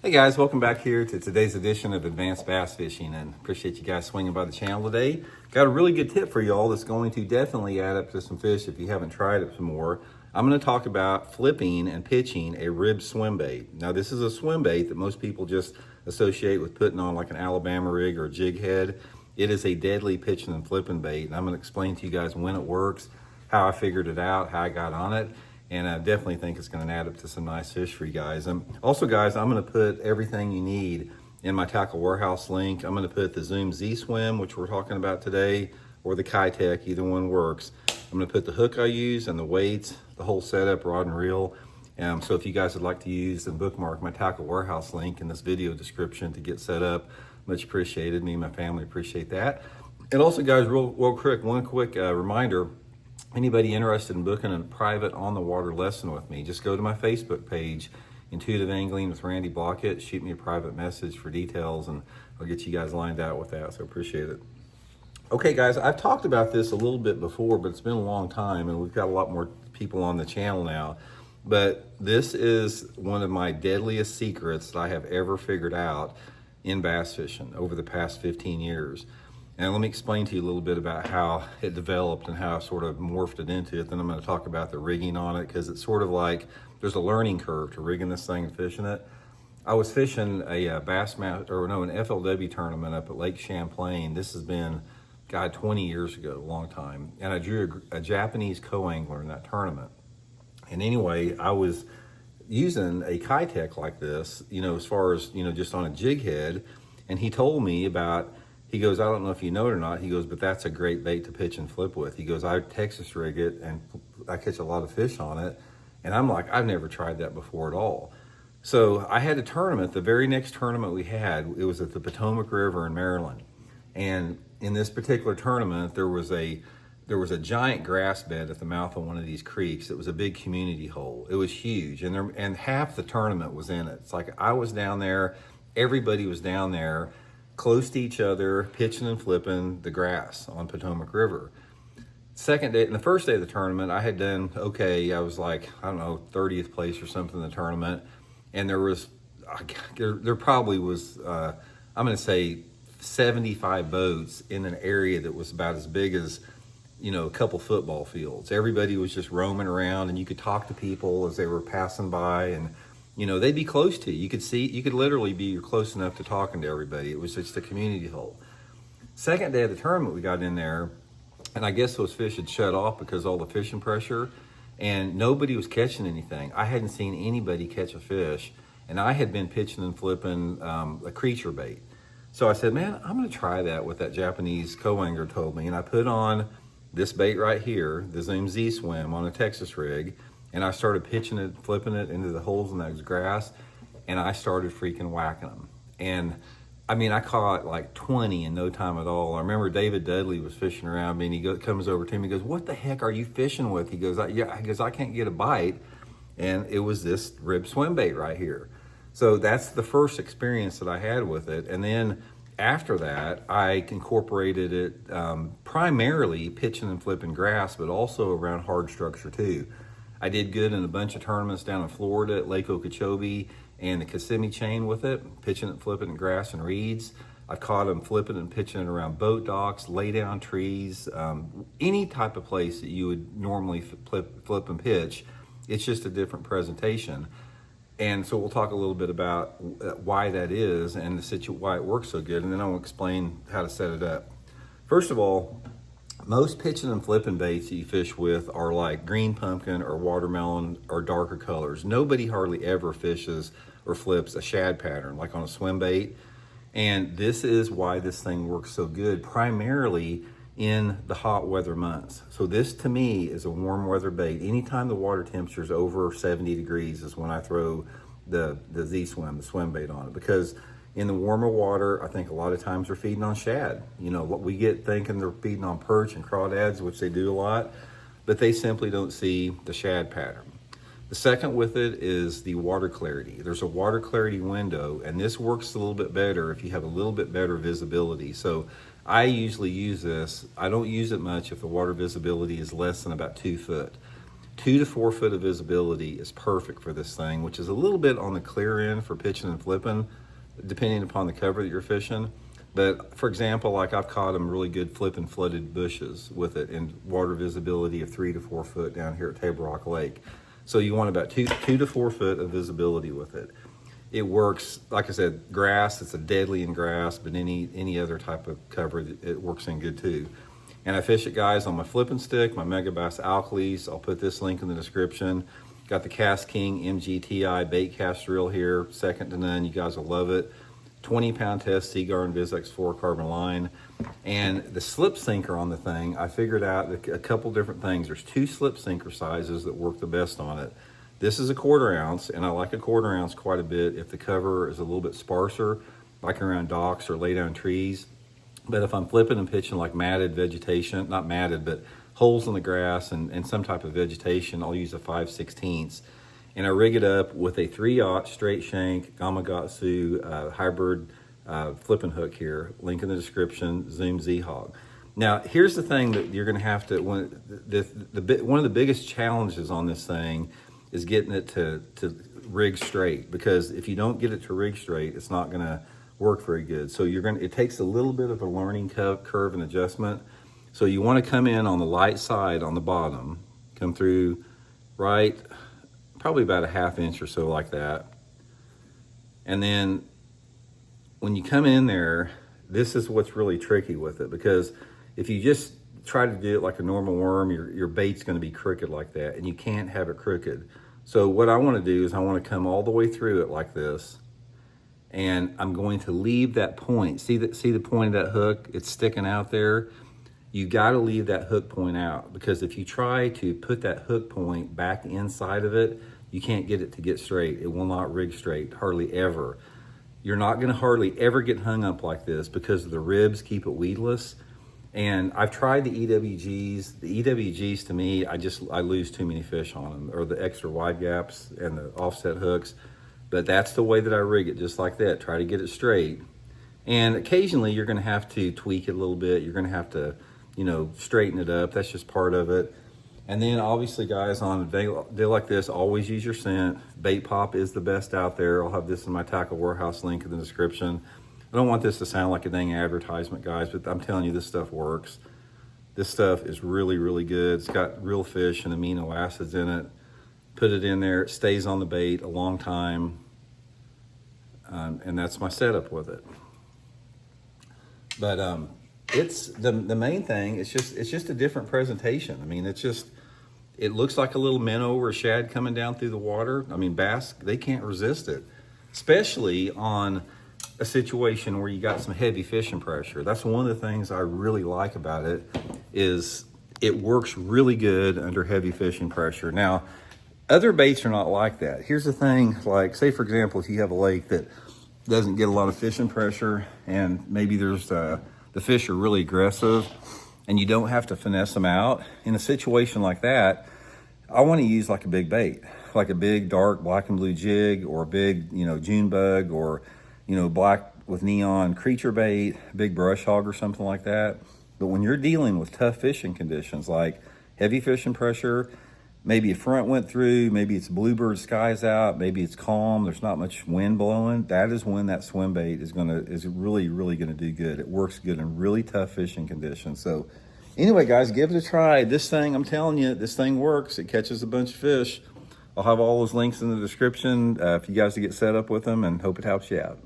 Hey guys, welcome back here to today's edition of Advanced Bass Fishing, and appreciate you guys swinging by the channel today. Got a really good tip for y'all that's going to definitely add up to some fish if you haven't tried it some more. I'm going to talk about flipping and pitching a rib swim bait. Now this is a swim bait that most people just associate with putting on like an Alabama rig or a jig head. It is a deadly pitching and flipping bait, and I'm going to explain to you guys when it works, how I figured it out, how I got on it. And I definitely think it's going to add up to some nice fish for you guys. Also, guys, I'm going to put everything you need in my Tackle Warehouse link. I'm going to put the Zoom Z Swim, which we're talking about today, or the Kitech, either one works. I'm going to put the hook I use and the weights, the whole setup, rod and reel. So if you guys would like to use and bookmark my Tackle Warehouse link in this video description to get set up, much appreciated. Me and my family appreciate that. And also, guys, real quick, one quick reminder. Anybody interested in booking a private on the water lesson with me, just go to my Facebook page, Intuitive Angling with Randy Blaukat, shoot me a private message for details, and I'll get you guys lined out with that, so appreciate it. Okay guys, I've talked about this a little bit before, but it's been a long time and we've got a lot more people on the channel now. But this is one of my deadliest secrets that I have ever figured out in bass fishing over the past 15 years. And let me explain to you a little bit about how it developed and how I sort of morphed it into it. Then I'm going to talk about the rigging on it, because it's sort of like there's a learning curve to rigging this thing and fishing it. I was fishing a an FLW tournament up at Lake Champlain. This has been, God, 20 years ago, a long time. And I drew a Japanese co-angler in that tournament. And anyway, I was using a Kitech like this, as far as, just on a jig head. And he told me about, he goes, I don't know if you know it or not. He goes, but that's a great bait to pitch and flip with. He goes, I Texas rig it and I catch a lot of fish on it. And I'm like, I've never tried that before at all. So I had a tournament. The very next tournament we had, it was at the Potomac River in Maryland. And in this particular tournament, there was a giant grass bed at the mouth of one of these creeks. It was a big community hole. It was huge. And half the tournament was in it. It's like I was down there, everybody was down there, close to each other, pitching and flipping the grass on Potomac River. Second day, and the first day of the tournament, I had done okay. I was like, I don't know, 30th place or something in the tournament. And there probably was, I'm going to say 75 boats in an area that was about as big as, a couple football fields. Everybody was just roaming around, and you could talk to people as they were passing by, and they'd be close to you. You could literally be close enough to talking to everybody. It was just a community hole. Second day of the tournament, we got in there, and I guess those fish had shut off because of all the fishing pressure, and nobody was catching anything. I hadn't seen anybody catch a fish, and I had been pitching and flipping a creature bait. So I said, man, I'm gonna try that what that Japanese co-angler told me. And I put on this bait right here, the Zoom Z Swim on a Texas rig, and I started pitching it, flipping it into the holes in that grass, and I started freaking whacking them. And I mean, I caught like 20 in no time at all. I remember David Dudley was fishing around me, and he comes over to me, he goes, what the heck are you fishing with? He goes, I can't get a bite. And it was this rib swim bait right here. So that's the first experience that I had with it. And then after that, I incorporated it primarily pitching and flipping grass, but also around hard structure too. I did good in a bunch of tournaments down in Florida at Lake Okeechobee and the Kissimmee chain with it, pitching and flipping in grass and reeds. I've caught them flipping and pitching it around boat docks, lay down trees, any type of place that you would normally flip and pitch. It's just a different presentation. And so we'll talk a little bit about why that is and why it works so good, and then I'll explain how to set it up. First of all, most pitching and flipping baits that you fish with are like green pumpkin or watermelon or darker colors. Nobody hardly ever fishes or flips a shad pattern like on a swim bait. And this is why this thing works so good, primarily in the hot weather months. So this to me is a warm weather bait. Anytime the water temperature is over 70 degrees is when I throw the Z Swim, the swim bait on it, because in the warmer water, I think a lot of times they're feeding on shad. We get thinking they're feeding on perch and crawdads, which they do a lot, but they simply don't see the shad pattern. The second with it is the water clarity. There's a water clarity window, and this works a little bit better if you have a little bit better visibility. So I usually use this. I don't use it much if the water visibility is less than about 2 foot. 2 to 4 foot of visibility is perfect for this thing, which is a little bit on the clear end for pitching and flipping, depending upon the cover that you're fishing. But for example, like I've caught them really good flipping flooded bushes with it and water visibility of 3 to 4 foot down here at Table Rock Lake. So you want about 2 to 4 foot of visibility with it. It works, like I said, grass, it's a deadly in grass, but any other type of cover, it works in good too. And I fish it, guys, on my flipping stick, my Megabass Alkalis. I'll put this link in the description. Got the Cast King MGTI bait cast reel here, second to none. You guys will love it. 20-pound test Seaguar and Vizex fluorocarbon line. And the slip sinker on the thing, I figured out a couple different things. There's 2 slip sinker sizes that work the best on it. This is a 1/4 ounce, and I like a 1/4 ounce quite a bit if the cover is a little bit sparser, like around docks or lay down trees. But if I'm flipping and pitching like matted vegetation, not matted, but holes in the grass and some type of vegetation, I'll use a 5/16. And I rig it up with a 3/0 straight shank Gamakatsu hybrid flipping hook here. Link in the description, Zoom Z-Hog. Now, here's the thing that you're gonna have to, one of the biggest challenges on this thing is getting it to rig straight, because if you don't get it to rig straight, it's not gonna work very good. So it takes a little bit of a learning curve and adjustment. So you wanna come in on the light side on the bottom, come through right, probably about a 1/2 inch or so like that. And then when you come in there, this is what's really tricky with it, because if you just try to do it like a normal worm, your bait's gonna be crooked like that, and you can't have it crooked. So what I wanna do is I wanna come all the way through it like this, and I'm going to leave that point. See the point of that hook? It's sticking out there. You gotta leave that hook point out, because if you try to put that hook point back inside of it, you can't get it to get straight. It will not rig straight, hardly ever. You're not gonna hardly ever get hung up like this because the ribs keep it weedless. And I've tried the EWGs. The EWGs, to me, I lose too many fish on them, or the extra wide gaps and the offset hooks. But that's the way that I rig it, just like that. Try to get it straight. And occasionally you're gonna have to tweak it a little bit. You're gonna have to, straighten it up. That's just part of it. And then obviously, guys, on a day like this, always use your scent. Baitpop is the best out there. I'll have this in my Tackle Warehouse link in the description. I don't want this to sound like a dang advertisement, guys, but I'm telling you, this stuff works. This stuff is really, really good. It's got real fish and amino acids in it. Put it in there, it stays on the bait a long time. And that's my setup with it. But it's the main thing, it's just a different presentation. I mean, it looks like a little minnow or a shad coming down through the water. I mean, bass, they can't resist it, especially on a situation where you got some heavy fishing pressure. That's one of the things I really like about it, is it works really good under heavy fishing pressure. Now, other baits are not like that. Here's the thing, like say for example, if you have a lake that doesn't get a lot of fishing pressure, and maybe there's the fish are really aggressive and you don't have to finesse them out. In a situation like that, I want to use like a big bait, like a big dark black and blue jig, or a big, June bug, or black with neon creature bait, big brush hog or something like that. But when you're dealing with tough fishing conditions, like heavy fishing pressure, maybe a front went through, maybe it's bluebird skies out, maybe it's calm, there's not much wind blowing, that is when that swim bait is really, really gonna do good. It works good in really tough fishing conditions. So anyway, guys, give it a try. This thing, I'm telling you, this thing works. It catches a bunch of fish. I'll have all those links in the description if you guys to get set up with them, and hope it helps you out.